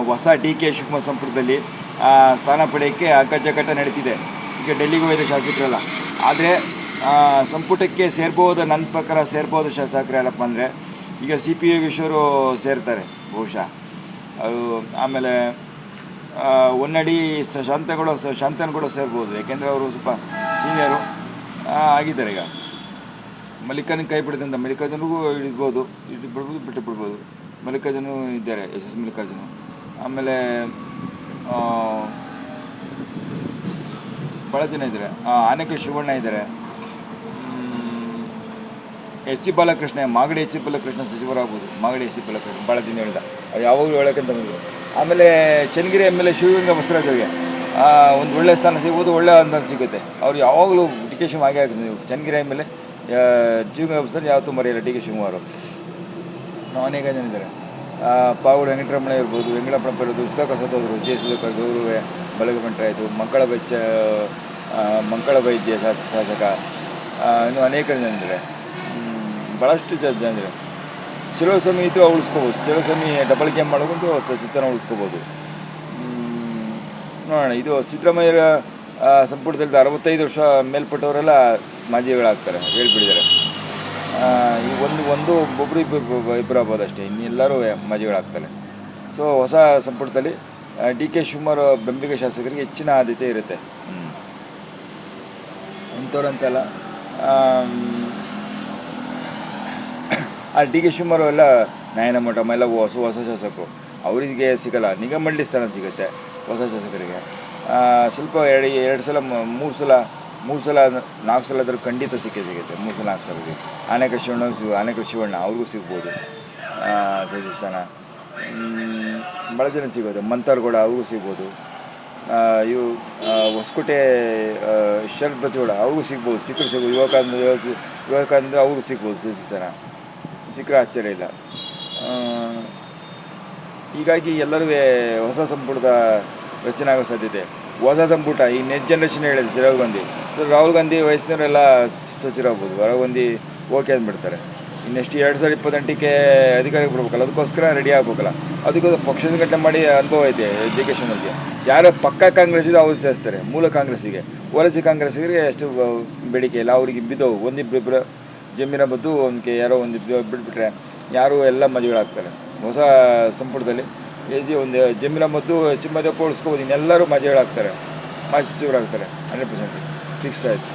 ಹೊಸ D K Shivakumar ಸಂಪುಟದಲ್ಲಿ ಸ್ಥಾನ ಪಡೆಯೋಕ್ಕೆ ಅಗ್ಗಜಗ್ಗಾಟ ನಡೀತಿದೆ. ಈಗ ಡೆಲ್ಲಿಗೆ ಹೋಗಿದ್ದ ಶಾಸಕರಲ್ಲ, ಆದರೆ ಸಂಪುಟಕ್ಕೆ ಸೇರ್ಬೋದು, ನನ್ನ ಪ್ರಕಾರ ಸೇರ್ಬೋದು ಶಾಸಕರು ಯಾರಪ್ಪ ಅಂದರೆ ಈಗ ಸಿ ಪಿ ಯೋಗೇಶ್ವರು ಸೇರ್ತಾರೆ ಬಹುಶಃ. ಅದು ಆಮೇಲೆ ಒನ್ನಡಿ ಶಾಂತನಗೌಡ ಸೇರ್ಬೋದು, ಯಾಕೆಂದರೆ ಅವರು ಸ್ವಲ್ಪ ಸೀನಿಯರು ಆಗಿದ್ದಾರೆ. ಈಗ ಮಲ್ಲಿಕಾರ್ಜುನ ಕೈ ಬಿಡದಂತ ಮಲ್ಲಿಕಾರ್ಜುನಿಗೂ ಇಡ್ಬೋದು, ಬಿಟ್ಟು ಬಿಡ್ಬೋದು. ಮಲ್ಲಿಕಾರ್ಜುನ ಇದ್ದಾರೆ, ಎಸ್ ಮಲ್ಲಿಕಾರ್ಜುನ. ಆಮೇಲೆ ಭಾಳ ಜನ ಇದ್ದಾರೆ, ಆನೇಕಲ್ ಶಿವಣ್ಣ ಇದ್ದಾರೆ, H C Balakrishna, Magadi H C Balakrishna ಸಚಿವರಾಗ್ಬೋದು. ಮಾಗಡಿ ಎಚ್ ಸಿ ಬಾಲಕೃಷ್ಣ ಭಾಳ ದಿನ ಹೇಳ್ದ, ಅವ್ರು ಯಾವಾಗಲೂ ಹೇಳೋಕ್ಕಂತ ಬಂದರು. ಆಮೇಲೆ Channagiri M L A Shivaganga Basavaraj ಅವರಿಗೆ ಒಂದು ಒಳ್ಳೆಯ ಸ್ಥಾನ ಸಿಗ್ಬೋದು, ಒಳ್ಳೆಯ ಅನುದಾನ ಸಿಗುತ್ತೆ. ಅವ್ರು ಯಾವಾಗಲೂ ಡಿ ಕೆ ಶಿವ ಹಾಗೆ ಆಗ್ತದೆ. Channagiri M L A Shivaganga Basavaraj ಯಾವತ್ತೂ ಮರೆಯಲ್ಲ ಡಿ ಕೆ ಶಿವಕುಮಾರ್. ನಾವು ಅನೇಕ ಜನ ಇದ್ದಾರೆ, ಪಾವೂರು ವೆಂಕಟರಮಣ ಇರ್ಬೋದು, ವೆಂಕಟಪ್ಪನಪ್ಪ ಇರ್ಬೋದು, ಸುಧಾಕರ್ ಸತ್ತೋದ್ರು, ಜೆ ಸುಧಾಕರ್ ಗೌರವ ಬಲಗಮಂಟ್ರ ಆಯಿತು, ಮಂಕಳ ವೈದ್ಯ ಶಾಸಕ, ಇನ್ನೂ ಅನೇಕ ಜನ ಇದ್ದಾರೆ, ಭಾಳಷ್ಟು ಜನ ಇದ್ದಾರೆ. ಚಲೋಸ್ವಾಮಿ ಇದ್ದು ಉಳಿಸ್ಕೋಬೋದು, ಚಲೋಸ್ವಾಮಿ ಡಬಲ್ ಗೇಮ್ ಮಾಡಿಕೊಂಡು ಸಚಿವನ ಉಳಿಸ್ಕೋಬೋದು. ನೋಡೋಣ, ಇದು ಸಿದ್ದರಾಮಯ್ಯರ ಸಂಪುಟದಲ್ಲಿ 65 ವರ್ಷ ಮೇಲ್ಪಟ್ಟವರೆಲ್ಲ ಮಾಜಿಗಳಾಗ್ತಾರೆ ಹೇಳ್ಬಿಟ್ಟಿದ್ದಾರೆ. ಈ ಒಬ್ಬರು ಇಬ್ಬರು ಆಗ್ಬೋದು ಅಷ್ಟೇ, ಇನ್ನೆಲ್ಲರೂ ಮಾಜಿಗಳಾಗ್ತಾರೆ. ಸೊ ಹೊಸ ಸಂಪುಟದಲ್ಲಿ ಡಿ ಕೆ ಶಿವಕುಮಾರ್ ಬೆಂಬಲಿಗ ಶಾಸಕರಿಗೆ ಹೆಚ್ಚಿನ ಆದ್ಯತೆ ಇರುತ್ತೆ. ಇಂಥವ್ರಂತೆಲ್ಲ ಡಿ ಕೆ ಶಿವಕುಮಾರ್ ಎಲ್ಲ ನ್ಯಾಯನಮಠ ಎಲ್ಲ ಹೊಸ ಶಾಸಕರು, ಅವರಿಗೆ ಸಿಗಲ್ಲ. ನಿಗಮ ಮಂಡಳಿ ಸ್ಥಾನ ಸಿಗುತ್ತೆ ಹೊಸ ಶಾಸಕರಿಗೆ. ಸ್ವಲ್ಪ 2 ಸಲ 3 ಸಲ 4 ಸಲ ಆದರೂ ಖಂಡಿತ ಸಿಗುತ್ತೆ. 3 ಸಲ 4 ಸಲಗೆ ಆನೇಕಲ್ ಶಿವಣ್ಣ ಅವ್ರಿಗೂ ಸಿಗ್ಬೋದು ಸಚಿವ ಸ್ಥಾನ. ಭಾಳ ಜನ ಸಿಗೋದು, ಮಂತಾರ್ಗೌಡ ಅವ್ರಿಗೂ ಸಿಗ್ಬೋದು. ಇವು ಹೊಸಕೋಟೆ ಶರತ್ ಬಚ್ಚಗೌಡ ಅವ್ರಿಗೂ ಸಿಗ್ಬೋದು, ಸಿಕ್ಕರು ಯುವಕಾನಂದ ಅವ್ರಿಗೂ ಸಿಗ್ಬೋದು ಸಚಿವ ಸ್ಥಾನ, ಸಿಕ್ಕರೆ ಆಶ್ಚರ್ಯ ಇಲ್ಲ. ಹೀಗಾಗಿ ಎಲ್ಲರೂ ಹೊಸ ಸಂಪುಟದ ರಚನೆ ಆಗೋ ಸಾಧ್ಯತೆ. ಹೊಸ ಸಂಪುಟ ಈ ನೆಕ್ಸ್ಟ್ ಜನ್ರೇಷನ್ ಹೇಳಿದೆ ರಾಹುಲ್ ಗಾಂಧಿ ವಯಸ್ಸಿನವರೆಲ್ಲ ಸಚಿವರಾಗ್ಬೋದು. ರಾಹುಲ್ ಗಾಂಧಿ ಓಕೆ ಅಂದ್ಬಿಡ್ತಾರೆ. ಇನ್ನೆಷ್ಟು 2028ಕ್ಕೆ ಅಧಿಕಾರಕ್ಕೆ ಬರ್ಬೇಕಲ್ಲ, ಅದಕ್ಕೋಸ್ಕರ ರೆಡಿ ಆಗ್ಬೇಕಲ್ಲ. ಅದಕ್ಕೋಸ್ಕರ ಪಕ್ಷದ ಘಟನೆ ಮಾಡಿ ಅನುಭವ ಐತೆ ಡಿ ಕೆ ಶಿವಕುಮಾರ್ಗೆ. ಯಾರೋ ಪಕ್ಕ ಕಾಂಗ್ರೆಸ್ಸಿದೆ ಅವ್ರು ಸೇರಿಸ್ತಾರೆ, ಮೂಲ ಕಾಂಗ್ರೆಸ್ಸಿಗೆ. ವಲಸೆ ಕಾಂಗ್ರೆಸ್ಸಿಗೆ ಅಷ್ಟು ಬೇಡಿಕೆ ಇಲ್ಲ, ಅವ್ರಿಗೆ ಬಿದ್ದವು. ಒಂದಿಬ್ಬರು ಜಮೀನ ಬದ್ದು ಒಂದಕ್ಕೆ ಯಾರೋ ಬಿಟ್ಬಿಟ್ರೆ ಯಾರು ಎಲ್ಲ ಮದುವೆಗಳಾಗ್ತಾರೆ. ಹೊಸ ಸಂಪುಟದಲ್ಲಿ ಒಂದು ಜಮೀನ ಮದ್ದು ಚಿಮ್ಮದಪ್ಪ ಉಳಿಸ್ಕೋಬೋದು, ಇನ್ನೆಲ್ಲರೂ ಮದುವೆಗಳಾಗ್ತಾರೆ, ಮಾಜಿ ಸಚಿವರಾಗ್ತಾರೆ. 100% ಫಿಕ್ಸ್ ಆಯಿತು.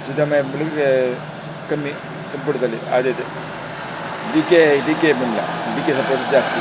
ಸಿದ್ದರಾಮಯ್ಯ ಬೆಳಗ್ಗೆ ಕಮ್ಮಿ ಸಂಪುಟದಲ್ಲಿ ಆದ್ಯತೆ. ಡಿ ಕೆ ಬೆಂಬಲ, ಡಿ ಕೆ ಸಪೋರ್ಟ್ ಜಾಸ್ತಿ.